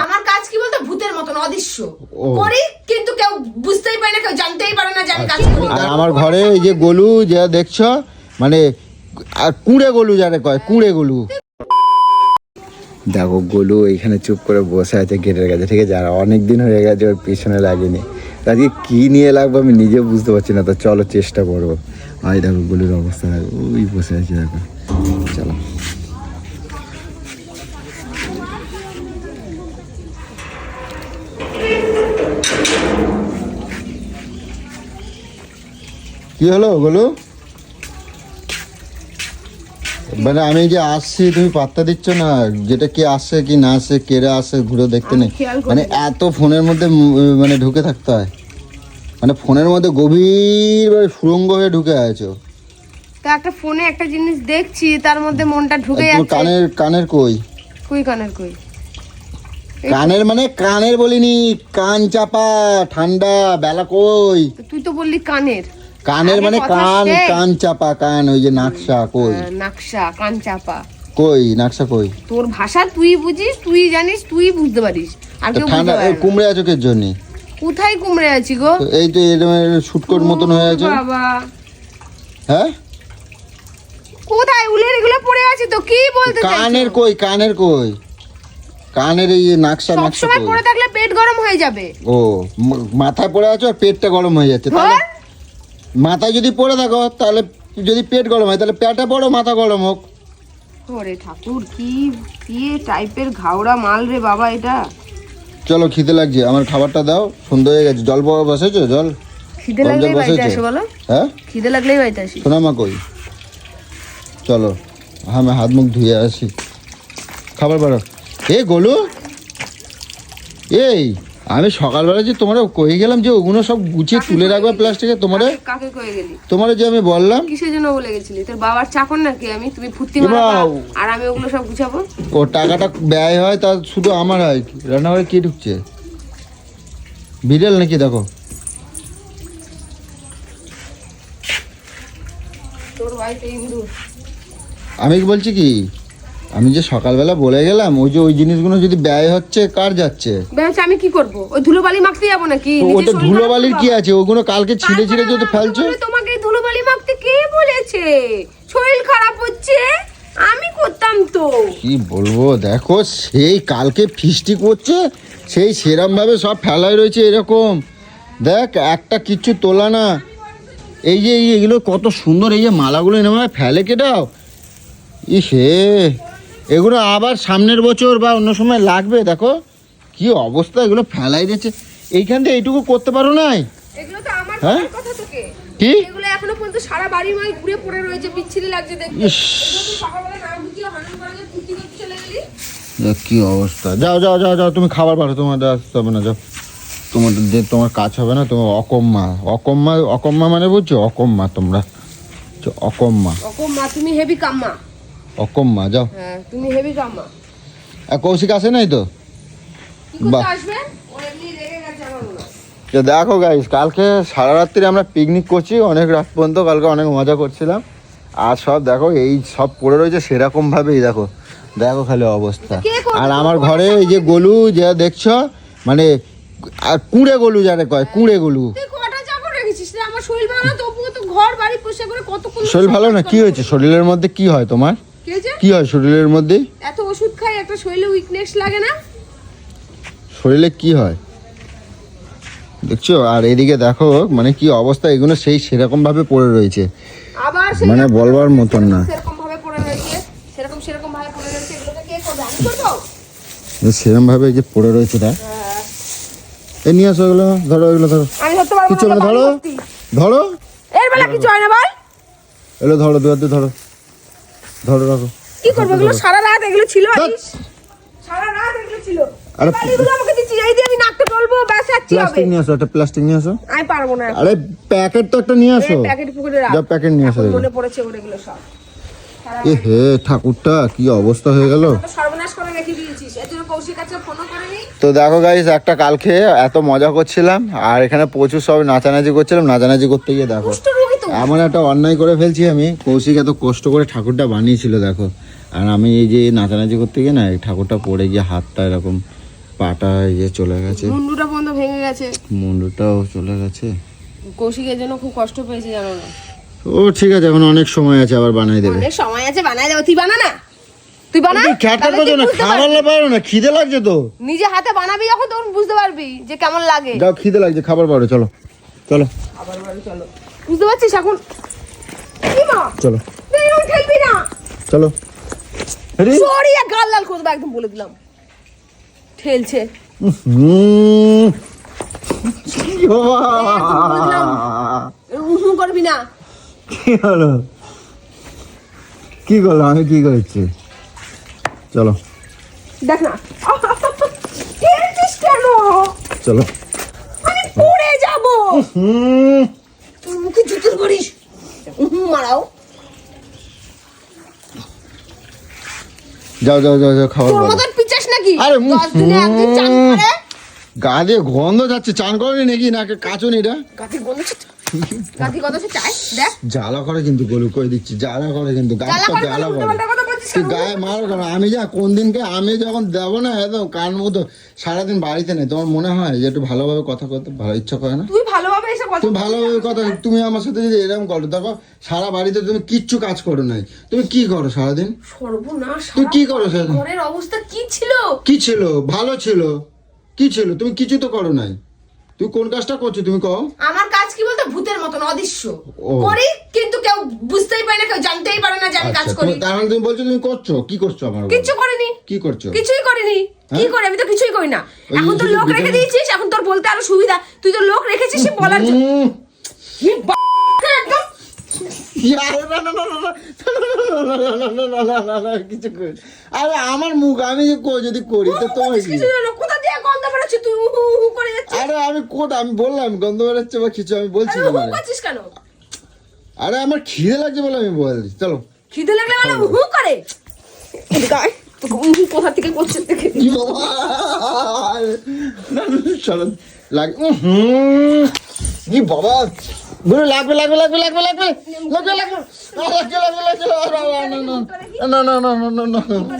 আমার কাজ কি বলতো ভূতের মতন অদৃশ্য করি, কিন্তু কেউ বুঝতেই পারে না, কেউ জানতেই পারে না যে আমি কাজ করি। আর আমার ঘরে এই যে গোলু যা দেখছো, মানে কুঁড়ে গোলু যারা কয়, কুঁড়ে গোলু। দেখো গোলু এইখানে চুপ করে বসে আছে গেটের কাছে, ঠিক আছে? আর অনেকদিন হয়ে গেছে ওর পিছনে লাগেনি। আজকে কি নিয়ে লাগবে আমি নিজে বুঝতে পারছি না, তো চলো চেষ্টা করবো। আর দেখো গোলুর অবস্থা, ওই বসে আছে দেখো। চলো কি হলো গোলু? মানে আমি যে আসছি তুমি পাত্তা দিচ্ছ না, যেটা কে আসছে কি না আসছে, কেরা আসছে ঘুরে দেখতে নেই। মানে এত ফোনের মধ্যে মানে ঢুকে থাকতে হয়, মানে ফোনের মধ্যে গভীর সুড়ঙ্গ হয়ে ঢুকে আছো। তা একটা ফোনে একটা জিনিস দেখছি, তার মধ্যে মনটা ঢুকে যাচ্ছে। কানের কই? কানের কই? কানের মানে কানের বলিনি, কান চাপা, ঠান্ডা বেলা কই? তুই তো বললি কানের। কানের মানে কান, কান চাপা, কান ওই যে নাকশা কই? নাকশা, কান চাপা কই? নাকশা কই? তোর ভাষা তুই বুঝিস, তুই জানিস, তুই বুঝতে পারিস। আর কেউ বুঝতে পারে না। কুমড়ে আছো কের জন্য? কোথায় কুমড়ে আছি গো? এই তো এরকম শুটকোর মতন হয়ে আছে। বাবা হ্যাঁ, কোথায় উলের এগুলো পড়ে আছে তো? কি বলতে চাইছো? কানের কই? কানের কই? কানের এই নাকশা, সব নাকশা সময় কই? পড়ে থাকলে পেট গরম হয়ে যাবে। ও মাথায় পড়ে আছো আর পেটটা গরম হয়ে যাচ্ছে, তাহলে মাথায় যদি পড়ে থাকো তাহলে যদি পেট গরম হয় তাহলে পেটে পড়ো, মাথা গরম হোক। ওরে ঠাকুর, কি কি টাইপের ঘাওড়া মাল রে বাবা এটা। চলো খিদে লাগছে, আমার খাবারটা দাও, সন্ধ্যা হয়ে গেছে। জল বসেছো? জল খিদে লাগলেই বাড়িতে আসো বলো? হ্যাঁ, খিদে লাগলেই বাড়িতে আসি। সোনামা কই? চলো আমি হাত মুখ ধুয়ে আসি, খাবার বাড়ো। এ গোলু, এই আমি সকালবেলা যে তোমার কয়ে গেলাম যে ওগুলো সব গুছিয়ে তুলে রাখবে প্লাস্টিকে, তোমার কাকে কয়ে গেলি? তোমার যে আমি বললাম। কিসের জন্য বলে গেছিলি? তোর বাবার চাকর নাকি আমি? তুমি ফুর্তি মারবা আর আমি ওগুলো সব গুছাবো? ও টাকাটা ব্যয় হয় তা শুধু আমার হয়? রান্নাঘরে কি ঢুকছে? বিড়াল নাকি? দেখো তোর বাড়িতে ইঁদুর। আমি কি বলছি কি, আমি যে সকালবেলা বলে গেলাম ওই যে ওই জিনিসগুলো যদি ব্যয় হচ্ছে, কার যাচ্ছে? আমি কি করব? ওই ধুলোবালি মাখতে যাবো নাকি? ওটা ধুলোবালির কি আছে? ওগুলো কালকে ছিঁড়ে ছিঁড়ে যদি ফেলছো। তোমাকে ধুলোবালি মাখতে কে বলেছে? শরীর খারাপ হচ্ছে, আমি করতাম তো। কি বলবো, দেখো সেই কালকে ফিস্টি করছে, সেই সেরম ভাবে সব ফেলাই রয়েছে এরকম। দেখ একটা কিচ্ছু তোলা না। এই যে এগুলো কত সুন্দর, এই যে মালাগুলো এরকম ফেলে কেটাও। হে, এগুলো আবার সামনের বছর বা অন্য সময় লাগবে। দেখো কি অবস্থা, এগুলো ফেলাই দিচ্ছে। এইখান থেকে এইটুকু করতে পারো না? এগুলো তো আমার হ্যাঁ কথা তোকে কি? এগুলো এখনো পর্যন্ত সারা বাড়ি মাই ঘুরে পড়ে রয়েছে, বিচ্ছিরি লাগছে দেখতে। সকালবেলা না বুঝিয়ে হারাম করে ফুটি করতে চলে গেলি। কি অবস্থা। যাও যাও যাও যাও, তুমি খাবার পারো, তোমাদের আসতে হবে না। যাও, তোমাদের যে তোমার কাজ হবে না। তোমার অকম্মা, অকম্মা, অকম্মা মানে বুঝছো? অকম্মা তোমরা, অকম্মা। অকম্মা তুমি হেভি কাম্মা। অকম্মা, যাও। হ্যাঁ তুমি হেভি কাম্মা। আর কৌশিক আসে নাই তো? কি করতে আসবে? ও এমনি রেগে গেছে আমার মনে হয়। দেখো গাইস, কালকে সারা রাত্রি আমরা পিকনিক করছি, অনেক রাত পর্যন্ত। কালকে অনেক মজা করছিলাম। আর সব দেখো এই সব পড়ে রয়েছে সেরকম ভাবেই। দেখো দেখো খালি অবস্থা। আর আমার ঘরে এই যে গোলু যা দেখছো, মানে কুঁড়ে গোলু যারা কয়, কুঁড়ে গোলু। আমার শরীর ভালো না, তবুও তো ঘর বাড়ি পোষা করে কতক্ষণ। শরীর ভালো না? কি হয়েছে? শরীরের মধ্যে কি হয় তোমার? কি হয় শরীরের মধ্যে? এত ওষুধ খাই, একটা শরীরে উইকনেস লাগে না? শরীরে কি হয় দেখছো? আর এদিকে দেখো মানে কি অবস্থা, এগুলো সেই সেরকম ভাবে পড়ে রয়েছে, আবার মানে বলবার মতন না। সেরকম ভাবে পড়ে রয়েছে, সেরকম ভাবে পড়ে রয়েছে। এগুলোকে কে করবে? আমি করব? সেরকম ভাবে যে পড়ে রয়েছে তা। এই নিয়ে আসো এগুলো, ধরো এগুলো ধরো। আমি ধরতে পারবো কিছু না, ধরো ধরো। এর বেলা কিছু হয় না বল। এগুলো ধরো, দুয়ার দিয়ে ধরো, ধরো রাখো। কি করবে এগুলো? সারা রাত এগুলো ছিল, সারা রাত এগুলো ছিল। আরে বালিগুলো আমাকে দিচ্ছি, এই দিয়ে আমি নাকটা ডলবো, ব্যাস আচ্ছি হবে। প্লাস্টিক নিয়ে আসো, একটা প্লাস্টিক নিয়ে আসো। আমি পারবো না। আরে প্যাকেট তো একটা নিয়ে আসো। প্যাকেট পুকুরে রাখ। যা প্যাকেট নিয়ে আসো। মনে পড়েছে ওগুলো সব। এ হে ঠাকুরটা কি অবস্থা হয়ে গেল। সর্বনাশ করে রেখে দিয়েছিস, এর জন্য কৌশিক কাছে ফোনও করেনি। তো দেখো গাইস, একটা কালকে এত মজা করছিলাম আর এখানে প্রচুর সব নাচানাচি করছিলাম। নাচানাচি করতে গিয়ে দেখো এমন একটা অন্যায় করে ফেলছি আমি। কৌশিক এত কষ্ট করে ঠাকুরটা বানিয়েছিল দেখো, আর আমি এই যে নাচানাচি করতে গিয়ে না এই ঠাকুরটা পড়ে গিয়ে হাতটা এরকম পাটা এই যে চলে গেছে, মুন্ডুটা বন্ধ ভেঙে গেছে, মুন্ডুটাও চলে গেছে। কৌশিকের জন্য খুব কষ্ট পেয়েছে জানো না। ও ঠিক আছে, এখন অনেক সময় আছে, আবার বানাই দেবে। অনেক সময় আছে, বানাই দেবো। তুই বানা না, তুই বানা। খ্যাটটা করছো না, খাবার পারো না, খিদে লাগছে তো। নিজে হাতে বানাবি যখন তখন বুঝতে পারবি যে কেমন লাগে। যাও, খিদে লাগছে, খাবার পারো, চলো চলো আবার বাড়ি চলো। বুঝতে পারছিস এখন কি মা? চলো তুই খেলবি না, চলো। সরি, গাল লাল করে দেবো একদম, বলে দিলাম। ঠেলছে। উহু করবি না। কি হলো, কি করলো, আমি কি করেছি? চলো দেখ না, খেলছিস কেন? চলো, আমি পড়ে যাবো। তোর মুখে জুতোর করিস, মারাও। যাও যাও যাও যাও, খাবার তোর পারো। মতন পিচাস নাকি? আরে 10 দিনে একদিন চান করে। গা দিয়ে গন্ধ যাচ্ছে, চান করনি নাকি, নাকি কাচুনি এটা? গাতি গন্ধ, গাতি গন্ধ সে চাই। দেখ জ্বালা করে কিন্তু, গলু কই দিচ্ছি, জ্বালা করে কিন্তু, জ্বালা গাছটা করে জ্বালা করে। উল্টোপাল্টা কথা বলছিস তুই কেন? গায়ে মারো কেন? আমি যা কোন দিনকে আমি যখন দেবো না একদম কান মতো, সারাদিন বাড়িতে নেই, তোমার মনে হয় যে একটু ভালোভাবে কথা করতে ভালো ইচ্ছা করে না? তুই ভালোভাবে এসে কথা তুমি ভালোভাবে কথা, তুমি আমার সাথে যদি এরকম করো, দেখো সারা বাড়িতে তুমি কিচ্ছু কাজ করো নাই, তুমি কি করো সারাদিন? সর্বনাশ। তুই কি করো সারাদিন? ঘরের অবস্থা কি ছিল? কি ছিল? ভালো ছিল, কি ছিল? তুমি কিছু তো করো নাই, তুমি কোন কাজটা করছো তুমি কও? আমার কাজ কি বলতো, ভূতের মতন অদৃশ্য ও। করি, কিন্তু কেউ বুঝতেই পারে না, কেউ জানতেই পারে না যে আমি কাজ আচ্ছা, করি। তার মানে তুমি বলছো তুমি করছো, কি করছো আমার উপর? কিচ্ছু করিনি, কি করছো? কিছুই করিনি। কি করে? আমি তো কিছুই করি না। ওই এখন তো শুধু লোক রেখে ভিডিও- দিয়েছিস, এখন তোর বলতে আরো সুবিধা। তুই তো লোক রেখেছিস সে বলার জন্য। কি একদম কিছু করি, আরে আমার মুখ আমি যে যদি করি তো তোমার কি? কিছু না, কোথা দিয়ে গন্ধ বেরোচ্ছে? তুই উহু উহু করে যাচ্ছিস। আরে আমি আমি বললাম গন্ধ বেরোচ্ছে বা কিছু, আমি বলছি আরে উহু তোমারে। করছিস কেন? আরে আমার খিদে লাগছে বলে আমি বলছি, চলো। খিদে লাগলে মানে উহু করে? এদিকে আয়, তোকে উহু কোথা থেকে করছিস দেখে। কি বাবা, চলো লাগ, কি বাবা, বলে লাগবে লাগবে লাগবে লাগবে লাগবে লাগবে লাগবে লাগবে লাগবে লাগবে লাগবে, না না না না না না না না না।